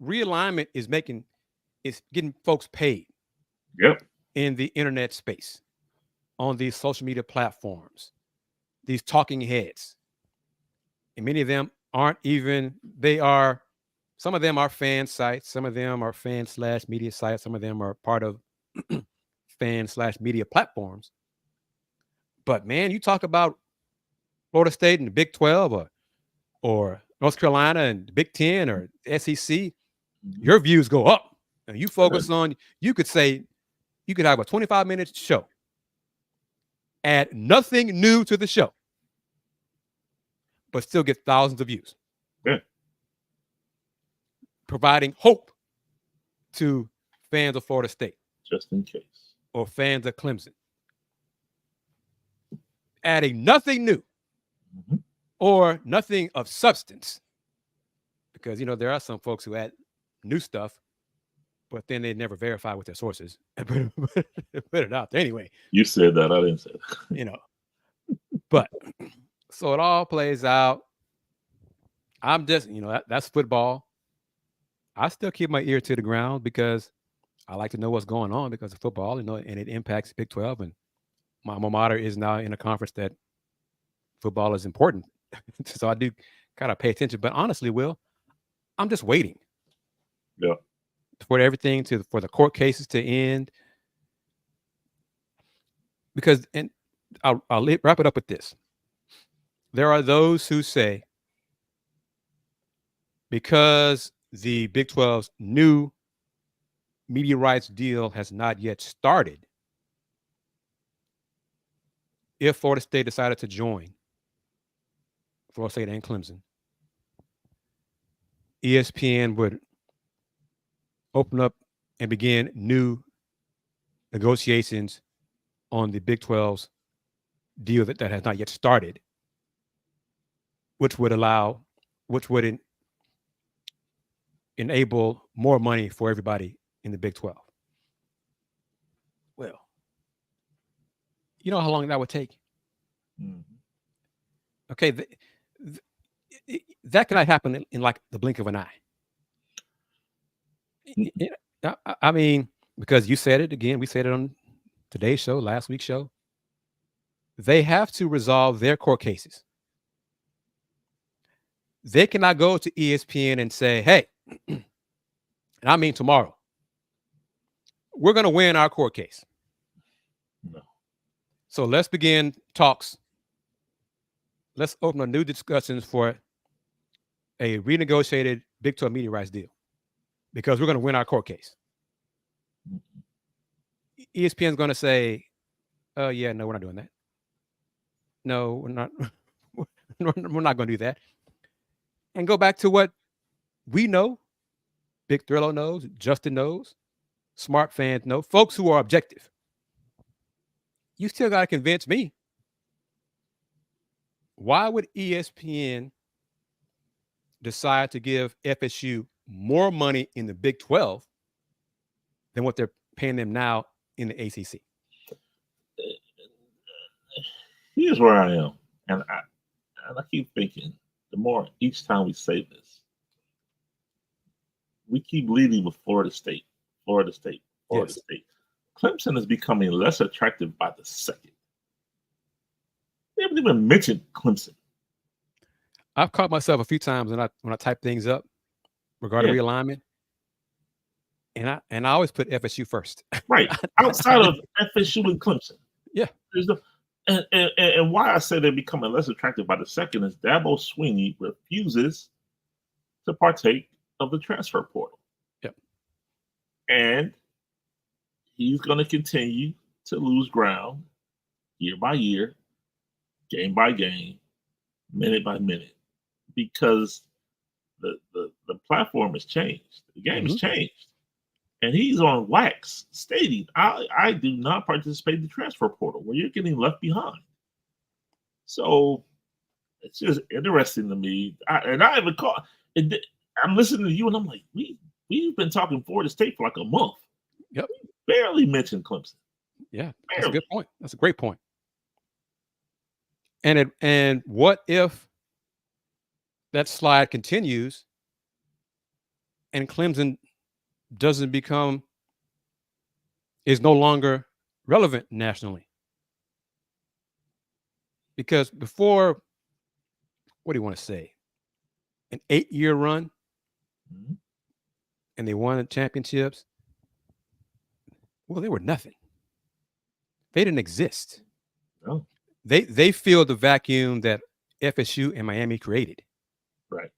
Realignment is getting folks paid. Yep. In the internet space, on these social media platforms, these talking heads. And many of them some of them are fan sites, some of them are fan/media sites, some of them are part of fan/media platforms. But man, you talk about Florida State and the Big 12 or North Carolina and Big Ten or SEC, your views go up. And you focus on, you could say, you could have a 25-minute show, add nothing new to the show, but still get thousands of views. Yeah. Providing hope to fans of Florida State. Just in case. Or fans of Clemson. Adding nothing new or nothing of substance. Because, there are some folks who add new stuff, but then they never verify with their sources and put it out there anyway. You said that. I didn't say that. But so it all plays out. I'm just, that's football. I still keep my ear to the ground because I like to know what's going on because of football, and it impacts Big 12. And my alma mater is now in a conference that football is important. So I do kind of pay attention. But honestly, Will, I'm just waiting. Yeah. For everything for the court cases to end. Because, and I'll wrap it up with this. There are those who say, because the Big 12's new media rights deal has not yet started, if Florida State decided to join, Florida State and Clemson, ESPN would open up and begin new negotiations on the Big 12's deal that has not yet started, which would enable more money for everybody in the Big 12. Well, you know how long that would take? Okay, that cannot happen in like the blink of an eye. I mean, because you said it again, we said it on today's show, last week's show. They have to resolve their court cases. They cannot go to ESPN and say, hey, and I mean tomorrow, we're going to win our court case. No. So let's begin talks. Let's open up new discussions for a renegotiated Big 12 media rights deal because we're going to win our court case. ESPN is going to say, oh, yeah, no, we're not doing that. No, we're not. We're not going to do that. And go back to what we know, Big Thrillo knows, Justin knows, smart fans know, folks who are objective. You still got to convince me. Why would ESPN decide to give FSU more money in the Big 12 than what they're paying them now in the ACC? Here's where I am. And I keep thinking, the more each time we say this, we keep leading with Florida State. Yes. State. Clemson is becoming less attractive by the second. They haven't even mentioned Clemson. I've caught myself a few times when I type things up regarding realignment, and I always put FSU first. Right. Outside of FSU and Clemson. Yeah. And why I say they're becoming less attractive by the second is Dabo Swinney refuses to partake of the transfer portal. Yep. And he's going to continue to lose ground year by year, game by game, minute by minute, because the platform has changed. The game has changed. And he's on wax stating, I do not participate in the transfer portal where you're getting left behind. So it's just interesting to me. I'm listening to you and I'm like, we've been talking Florida State for like a month. Yep. We barely mentioned Clemson. Yeah, that's a good point. That's a great point. And what if that slide continues and Clemson is no longer relevant nationally? Because before, what do you want to say, an 8-year run, and they won the championships, well, they were nothing. They didn't exist. No. They filled the vacuum that FSU and Miami created. Right.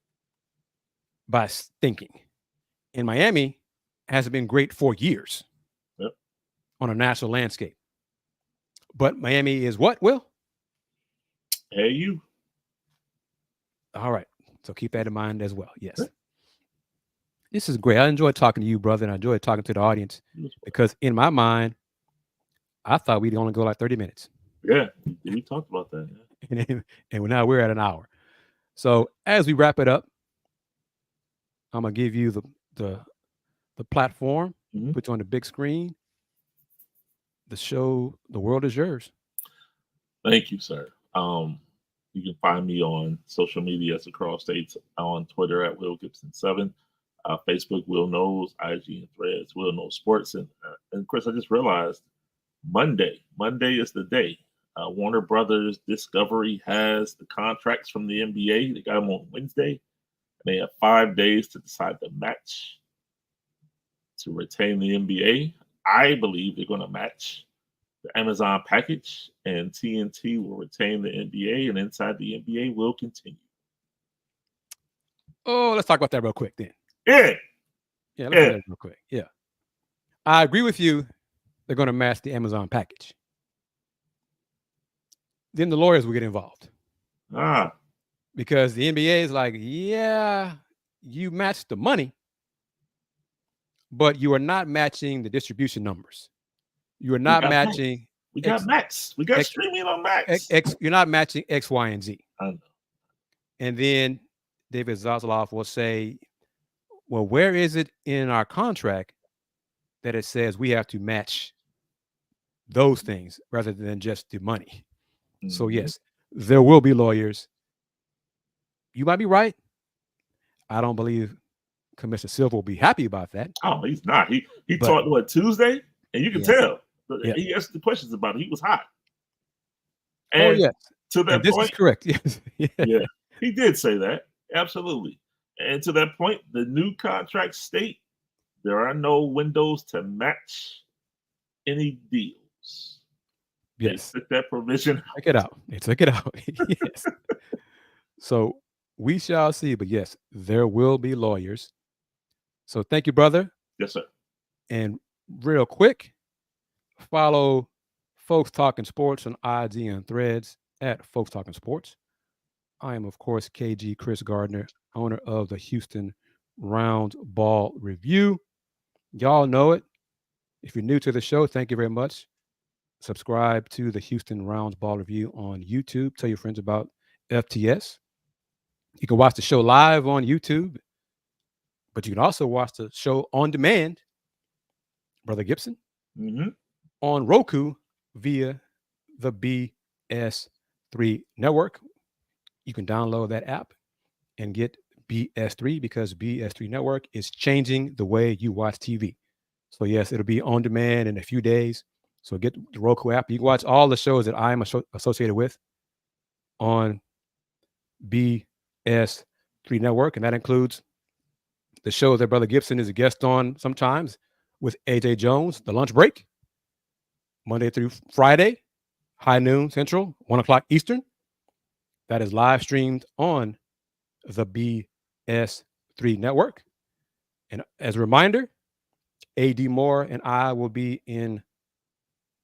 by stinking. And Miami hasn't been great for years on a national landscape. But Miami is what, Will? AU. All right. So keep that in mind as well. Yes. This is great. I enjoyed talking to you, brother, and I enjoyed talking to the audience because in my mind, I thought we'd only go like 30 minutes. Yeah, we talked about that. Yeah. And now we're at an hour. So as we wrap it up, I'm going to give you the platform, put you on the big screen. The show, the world is yours. Thank you, sir. You can find me on social media as across states, on Twitter at Willy Gibson 7, Facebook Will Knows, IG and Threads Will Knows Sports, and Chris, I just realized Monday is the day. Warner Brothers Discovery has the contracts from the NBA. They got them on Wednesday, and they have 5 days to decide the match to retain the NBA. I believe they're going to match the Amazon package, and TNT will retain the NBA, and inside the NBA will continue. Oh, let's talk about that real quick then. Yeah. Yeah, let's do that real quick. Yeah. I agree with you. They're going to match the Amazon package. Then the lawyers will get involved. Because the NBA is like, yeah, you match the money, but you are not matching the distribution numbers. You are not matching. We got Max. We got streaming on Max. You're not matching X, Y, and Z. I know. And then David Zaslav will say, well, where is it in our contract that it says we have to match those things rather than just the money? So yes, there will be lawyers. You might be right. I don't believe Commissioner Silver will be happy about that. Oh, he's not. He talked Tuesday, and you can tell. He asked the questions about it. He was hot. And yes. To that this point, is correct. Yes. Yeah, he did say that. Absolutely. And to that point, the new contracts state there are no windows to match any deals. Yes. They took that provision out. Check it out. They took it out. Yes. So we shall see. But yes, there will be lawyers. So thank you, brother. Yes, sir. And real quick, follow Folks Talking Sports on IG and Threads at Folks Talking Sports. I am, of course, KG Kris Gardner, owner of the Houston Roundball Review. Y'all know it. If you're new to the show, thank you very much. Subscribe to the Houston Roundball Review on YouTube. Tell your friends about FTS. You can watch the show live on YouTube, but you can also watch the show on demand, Brother Gibson, on Roku via the BS3 network. You can download that app and get BS3 because BS3 network is changing the way you watch TV. So yes, it'll be on demand in a few days. So get the Roku app. You can watch all the shows that I'm associated with on BS3 network. And that includes the show that Brother Gibson is a guest on sometimes with AJ Jones, The Lunch Break, Monday through Friday, high noon Central, 1 o'clock Eastern. That is live streamed on the BS3 network. And as a reminder, AD Moore and I will be in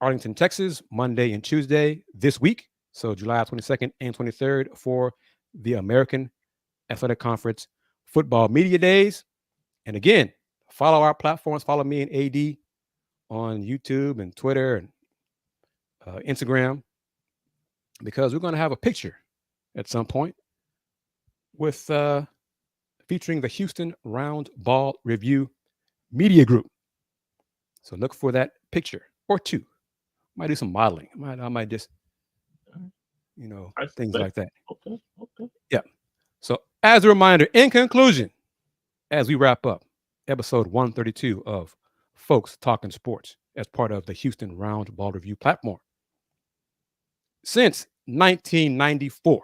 Arlington, Texas, Monday and Tuesday this week. So July 22nd and 23rd for the American Athletic Conference Football Media Days. And again, follow our platforms. Follow me and AD on YouTube and Twitter and Instagram, because we're going to have a picture at some point with featuring the Houston Roundball Review Media Group. So look for that picture or two. Might do some modeling. I might just, things like that. Okay. Yeah. So as a reminder, in conclusion, as we wrap up episode 132 of Folks Talking Sports as part of the Houston Roundball Review platform. Since 1994,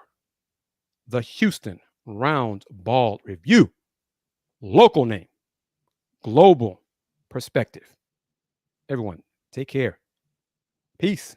the Houston Roundball Review, local name, global perspective. Everyone, take care. Peace.